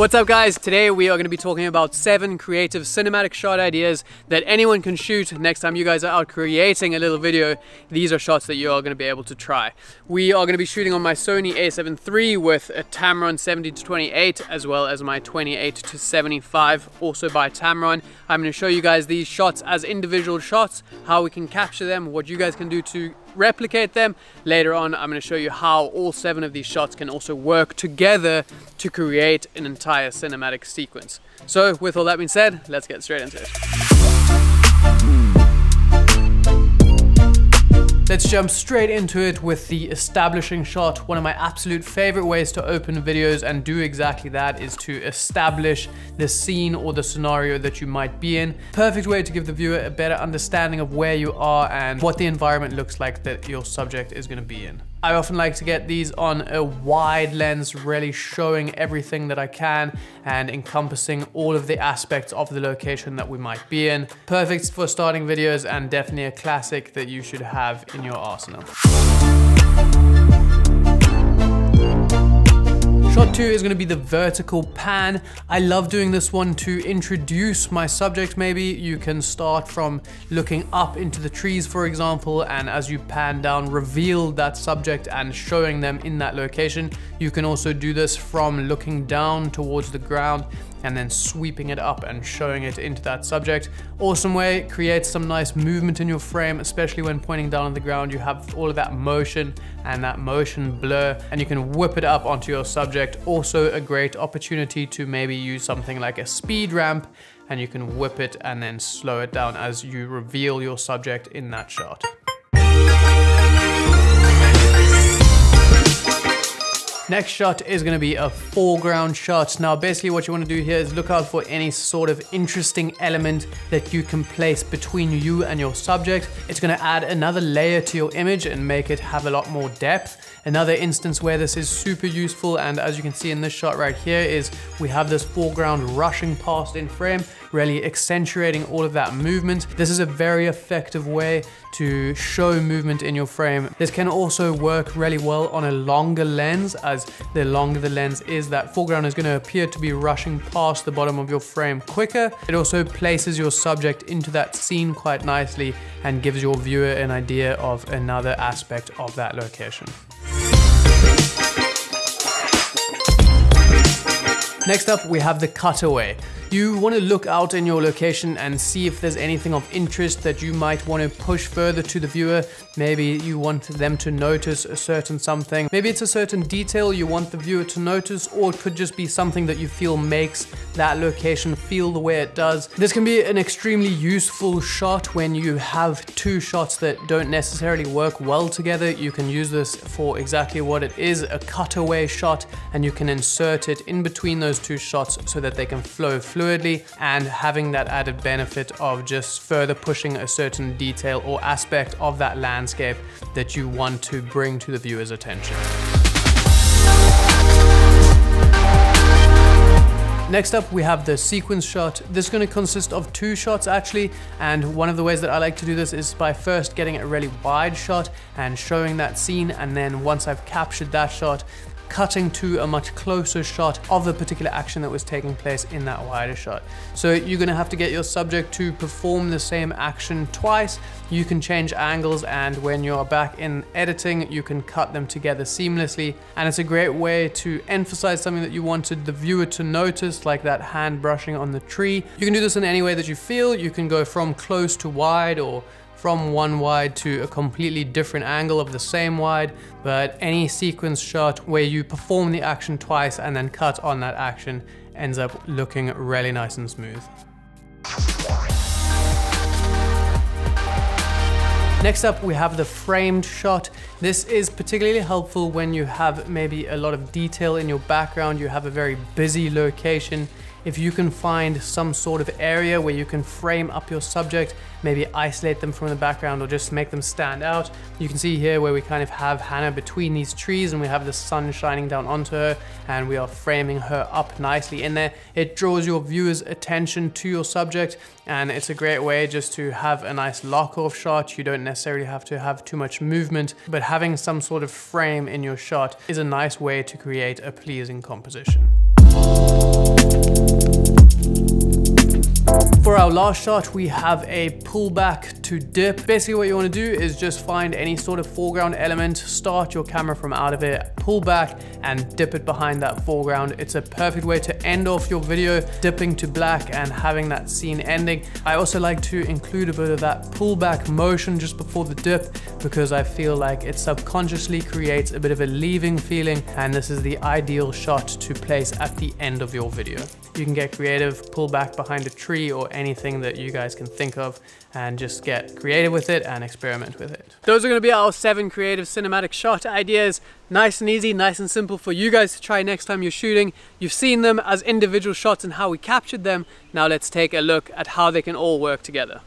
What's up guys? Today we are going to be talking about 7 creative cinematic shot ideas that anyone can shoot next time you guys are out creating a little video. These are shots that you are going to be able to try. We are going to be shooting on my Sony a7 III with a Tamron 70-28 as well as my 28-75 also by Tamron. I'm going to show you guys these shots as individual shots, how we can capture them, what you guys can do to replicate them. Later on I'm going to show you how all 7 of these shots can also work together to create an entire cinematic sequence. So with all that being said, let's get straight into it. Let's jump straight into it with the establishing shot. One of my absolute favorite ways to open videos and do exactly that is to establish the scene or the scenario that you might be in. Perfect way to give the viewer a better understanding of where you are and what the environment looks like that your subject is going to be in. I often like to get these on a wide lens, really showing everything that I can and encompassing all of the aspects of the location that we might be in. Perfect for starting videos and definitely a classic that you should have in your arsenal. Shot 2 is going to be the vertical pan. I love doing this one to introduce my subject maybe. You can start from looking up into the trees, for example, and as you pan down, reveal that subject and showing them in that location. You can also do this from looking down towards the ground and then sweeping it up and showing it into that subject. Awesome way, creates some nice movement in your frame, especially when pointing down on the ground. You have all of that motion and that motion blur, and you can whip it up onto your subject. Also a great opportunity to maybe use something like a speed ramp, and you can whip it and then slow it down as you reveal your subject in that shot. Next shot is going to be a foreground shot. Now basically what you want to do here is look out for any sort of interesting element that you can place between you and your subject. It's going to add another layer to your image and make it have a lot more depth. Another instance where this is super useful, and as you can see in this shot right here, is we have this foreground rushing past in frame, really accentuating all of that movement. This is a very effective way to show movement in your frame. This can also work really well on a longer lens, as the longer the lens is, that foreground is going to appear to be rushing past the bottom of your frame quicker. It also places your subject into that scene quite nicely and gives your viewer an idea of another aspect of that location. Next up, we have the cutaway. You want to look out in your location and see if there's anything of interest that you might want to push further to the viewer. Maybe you want them to notice a certain something. Maybe it's a certain detail you want the viewer to notice, or it could just be something that you feel makes that location feel the way it does. This can be an extremely useful shot when you have 2 shots that don't necessarily work well together. You can use this for exactly what it is, a cutaway shot, and you can insert it in between those 2 shots so that they can flow fluidly, and having that added benefit of just further pushing a certain detail or aspect of that landscape that you want to bring to the viewer's attention. Next up, we have the sequence shot. This is going to consist of 2 shots actually, and one of the ways that I like to do this is by first getting a really wide shot and showing that scene, and then once I've captured that shot, cutting to a much closer shot of the particular action that was taking place in that wider shot. So you're going to have to get your subject to perform the same action twice. You can change angles, and when you're back in editing, you can cut them together seamlessly. And it's a great way to emphasize something that you wanted the viewer to notice, like that hand brushing on the tree. You can do this in any way that you feel. You can go from close to wide, or from one wide to a completely different angle of the same wide, but any sequence shot where you perform the action twice and then cut on that action ends up looking really nice and smooth. Next up, we have the framed shot. This is particularly helpful when you have maybe a lot of detail in your background, you have a very busy location. If you can find some sort of area where you can frame up your subject, maybe isolate them from the background or just make them stand out. You can see here where we kind of have Hannah between these trees and we have the sun shining down onto her and we are framing her up nicely in there. It draws your viewer's attention to your subject, and it's a great way just to have a nice lock-off shot. You don't necessarily have to have too much movement, but having some sort of frame in your shot is a nice way to create a pleasing composition. For our last shot, we have a pullback to dip. Basically what you want to do is just find any sort of foreground element, start your camera from out of it, pull back and dip it behind that foreground. It's a perfect way to end off your video, dipping to black and having that scene ending. I also like to include a bit of that pullback motion just before the dip because I feel like it subconsciously creates a bit of a leaving feeling, and this is the ideal shot to place at the end of your video. You can get creative, pull back behind a tree or anything that you guys can think of, and just get creative with it and experiment with it. Those are going to be our 7 creative cinematic shot ideas. Nice and easy, nice and simple for you guys to try next time you're shooting. You've seen them as individual shots and how we captured them. Now let's take a look at how they can all work together.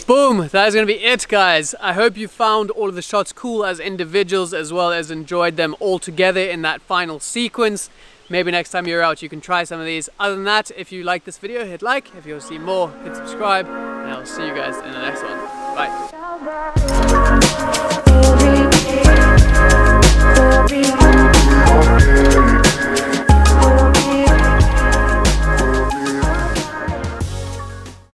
Boom, that is going to be it, guys. I hope you found all of the shots cool as individuals as well as enjoyed them all together in that final sequence. Maybe next time you're out you can try some of these. Other than that, if you like this video, hit like. If you want to see more, hit subscribe, and I'll see you guys in the next one. Bye.